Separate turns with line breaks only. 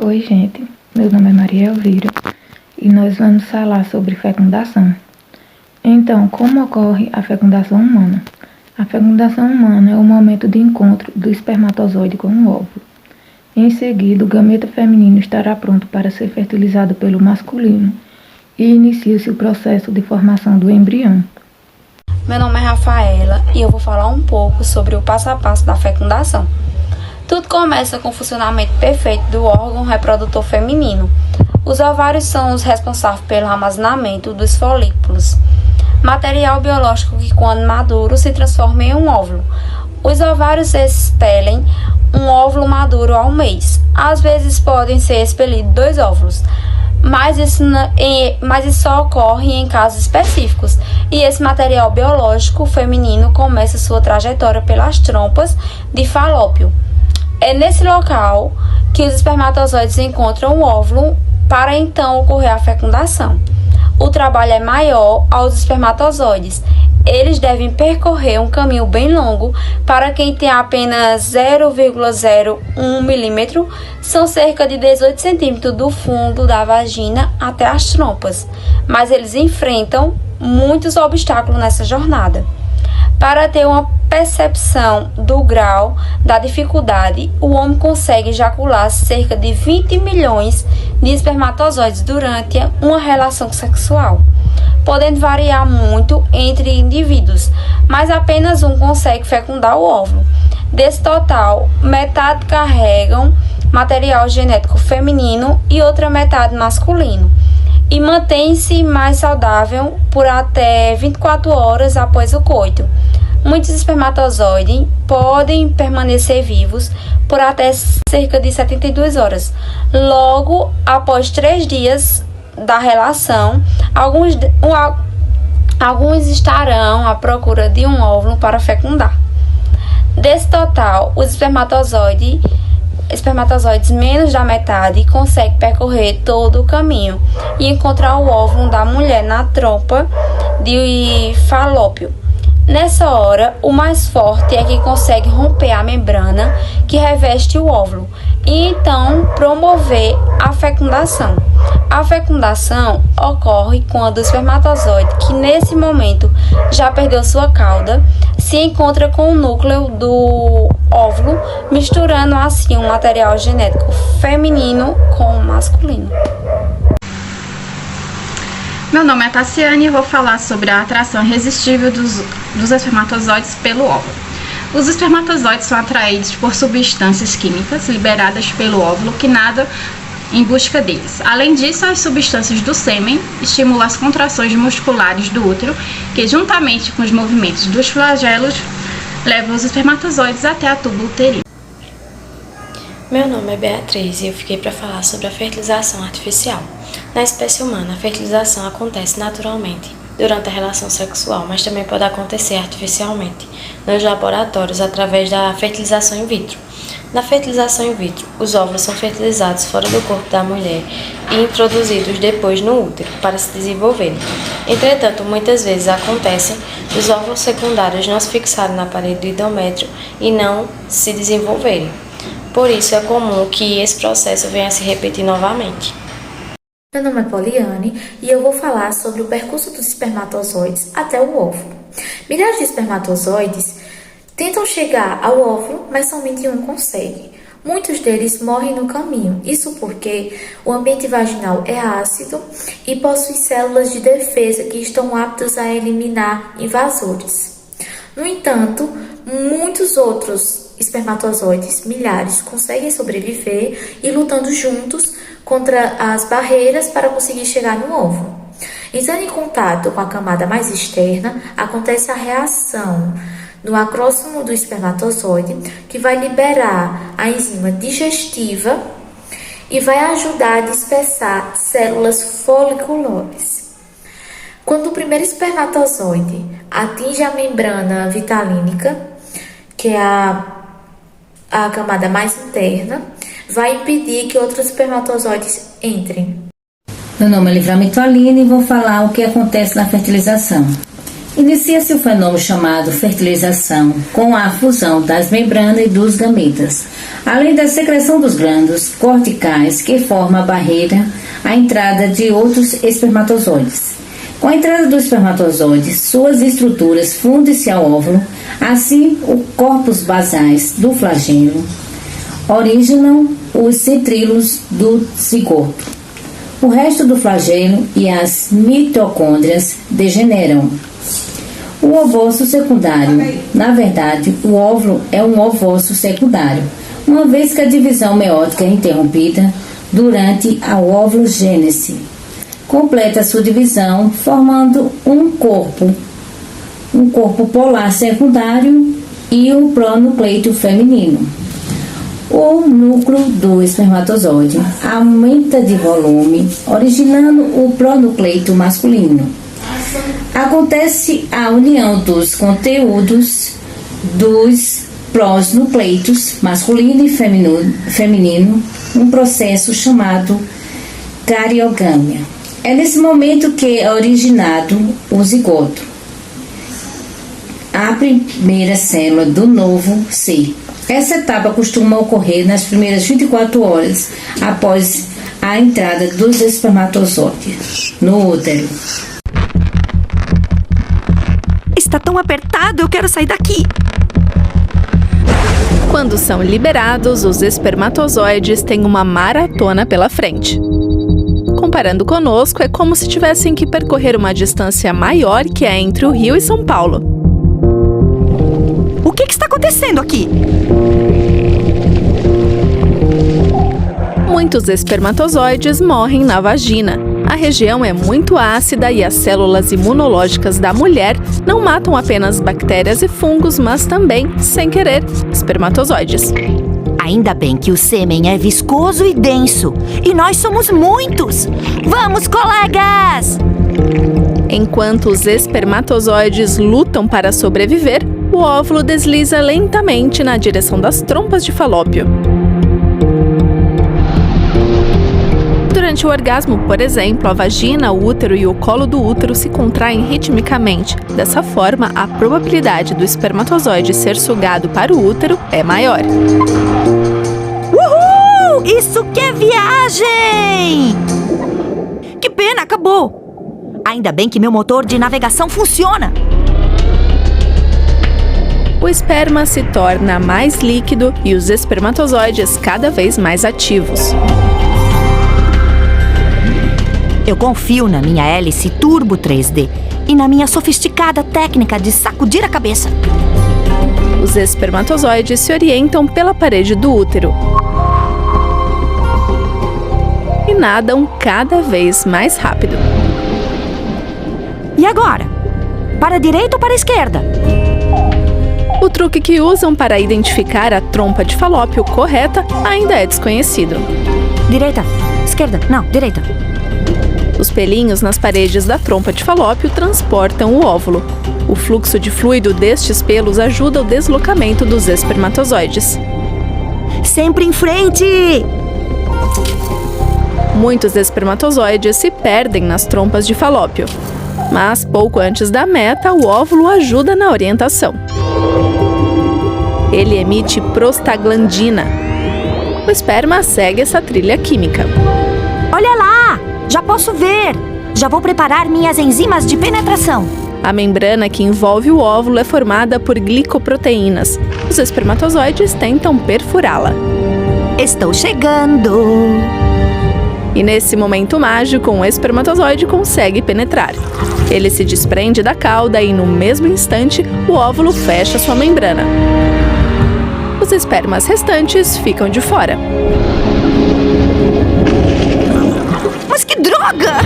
Oi, gente. Meu nome é Maria Elvira e nós vamos falar sobre fecundação. Então, como ocorre a fecundação humana? A fecundação humana é o momento de encontro do espermatozoide com o óvulo. Em seguida, o gameta feminino estará pronto para ser fertilizado pelo masculino e inicia-se o processo de formação do embrião.
Meu nome é Rafaela e eu vou falar um pouco sobre o passo a passo da fecundação. Tudo começa com o funcionamento perfeito do órgão reprodutor feminino. Os ovários são os responsáveis pelo armazenamento dos folículos, material biológico que, quando maduro, se transforma em um óvulo. Os ovários expelem um óvulo maduro ao mês. Às vezes podem ser expelidos 2 óvulos, mas isso só ocorre em casos específicos. E esse material biológico feminino começa sua trajetória pelas trompas de Falópio. É nesse local que os espermatozoides encontram o óvulo para então ocorrer a fecundação. O trabalho é maior aos espermatozoides. Eles devem percorrer um caminho bem longo. Para quem tem apenas 0,01 milímetro, são cerca de 18 centímetros do fundo da vagina até as trompas. Mas eles enfrentam muitos obstáculos nessa jornada. Para ter uma percepção do grau da dificuldade, o homem consegue ejacular cerca de 20 milhões de espermatozoides durante uma relação sexual, podendo variar muito entre indivíduos, mas apenas um consegue fecundar o óvulo. Desse total, metade carregam material genético feminino e outra metade masculino, e mantém-se mais saudável por até 24 horas após o coito. Muitos espermatozoides podem permanecer vivos por até cerca de 72 horas. Logo após 3 dias da relação, alguns estarão à procura de um óvulo para fecundar. Desse total, os espermatozoides menos da metade conseguem percorrer todo o caminho e encontrar o óvulo da mulher na trompa de Falópio. Nessa hora, o mais forte é que consegue romper a membrana que reveste o óvulo e então promover a fecundação. A fecundação ocorre quando o espermatozoide, que nesse momento já perdeu sua cauda, se encontra com o núcleo do óvulo, misturando assim um material genético feminino com o masculino.
Meu nome é Tassiane e vou falar sobre a atração irresistível dos espermatozoides pelo óvulo. Os espermatozoides são atraídos por substâncias químicas liberadas pelo óvulo que nadam em busca deles. Além disso, as substâncias do sêmen estimulam as contrações musculares do útero, que juntamente com os movimentos dos flagelos levam os espermatozoides até a tuba uterina.
Meu nome é Beatriz e eu fiquei para falar sobre a fertilização artificial. Na espécie humana, a fertilização acontece naturalmente durante a relação sexual, mas também pode acontecer artificialmente nos laboratórios através da fertilização in vitro. Na fertilização in vitro, os óvulos são fertilizados fora do corpo da mulher e introduzidos depois no útero para se desenvolverem. Entretanto, muitas vezes acontece os óvulos secundários não se fixarem na parede do endométrio e não se desenvolverem. Por isso, é comum que esse processo venha a se repetir novamente.
Meu nome é Poliane e eu vou falar sobre o percurso dos espermatozoides até o óvulo. Milhares de espermatozoides tentam chegar ao óvulo, mas somente um consegue. Muitos deles morrem no caminho, isso porque o ambiente vaginal é ácido e possui células de defesa que estão aptas a eliminar invasores. No entanto, muitos outros espermatozoides, milhares, conseguem sobreviver e lutando juntos contra as barreiras para conseguir chegar no óvulo. Entrando em contato com a camada mais externa, acontece a reação no acróstomo do espermatozoide, que vai liberar a enzima digestiva e vai ajudar a dispersar células foliculosas. Quando o primeiro espermatozoide atinge a membrana vitalínica, que é a camada mais interna, vai impedir que outros espermatozoides entrem.
Meu nome é Livramento Aline e vou falar o que acontece na fertilização. Inicia-se o fenômeno chamado fertilização, com a fusão das membranas e dos gametas, além da secreção dos glândulos corticais que forma a barreira à entrada de outros espermatozoides. Com a entrada do espermatozoide, suas estruturas fundem-se ao óvulo, assim os corpos basais do flagelo originam os centríolos do cigoto. O resto do flagelo e as mitocôndrias degeneram. O ovócito secundário. Na verdade, o óvulo é um ovócito secundário, uma vez que a divisão meiótica é interrompida durante a ovulogênese. Completa sua divisão formando um corpo polar secundário e o pronucleito feminino. O núcleo do espermatozoide aumenta de volume, originando o pronucleito masculino. Acontece a união dos conteúdos dos pronucleitos masculino e feminino, um processo chamado cariogâmia. É nesse momento que é originado o zigoto, a primeira célula do novo ser. Essa etapa costuma ocorrer nas primeiras 24 horas após a entrada dos espermatozoides no útero.
Está tão apertado, eu quero sair daqui.
Quando são liberados, os espermatozoides têm uma maratona pela frente. Comparando conosco, é como se tivessem que percorrer uma distância maior que é entre o Rio e São Paulo.
O que está acontecendo aqui?
Muitos espermatozoides morrem na vagina. A região é muito ácida e as células imunológicas da mulher não matam apenas bactérias e fungos, mas também, sem querer, espermatozoides.
Ainda bem que o sêmen é viscoso e denso. E nós somos muitos! Vamos, colegas!
Enquanto os espermatozoides lutam para sobreviver, o óvulo desliza lentamente na direção das trompas de Falópio. Durante o orgasmo, por exemplo, a vagina, o útero e o colo do útero se contraem ritmicamente. Dessa forma, a probabilidade do espermatozoide ser sugado para o útero é maior.
Uhul! Isso que é viagem! Que pena, acabou! Ainda bem que meu motor de navegação funciona!
O esperma se torna mais líquido e os espermatozoides cada vez mais ativos.
Eu confio na minha hélice Turbo 3D e na minha sofisticada técnica de sacudir a cabeça.
Os espermatozoides se orientam pela parede do útero e nadam cada vez mais rápido.
E agora? Para a direita ou para a esquerda?
O truque que usam para identificar a trompa de Falópio correta ainda é desconhecido.
Direita, esquerda, não, direita.
Os pelinhos nas paredes da trompa de Falópio transportam o óvulo. O fluxo de fluido destes pelos ajuda o deslocamento dos espermatozoides.
Sempre em frente!
Muitos espermatozoides se perdem nas trompas de Falópio. Mas, pouco antes da meta, o óvulo ajuda na orientação. Ele emite prostaglandina. O esperma segue essa trilha química.
Olha lá! Já posso ver! Já vou preparar minhas enzimas de penetração.
A membrana que envolve o óvulo é formada por glicoproteínas. Os espermatozoides tentam perfurá-la.
Estou chegando!
E nesse momento mágico, um espermatozoide consegue penetrar. Ele se desprende da cauda e, no mesmo instante, o óvulo fecha sua membrana. Os espermas restantes ficam de fora.
Mas que droga!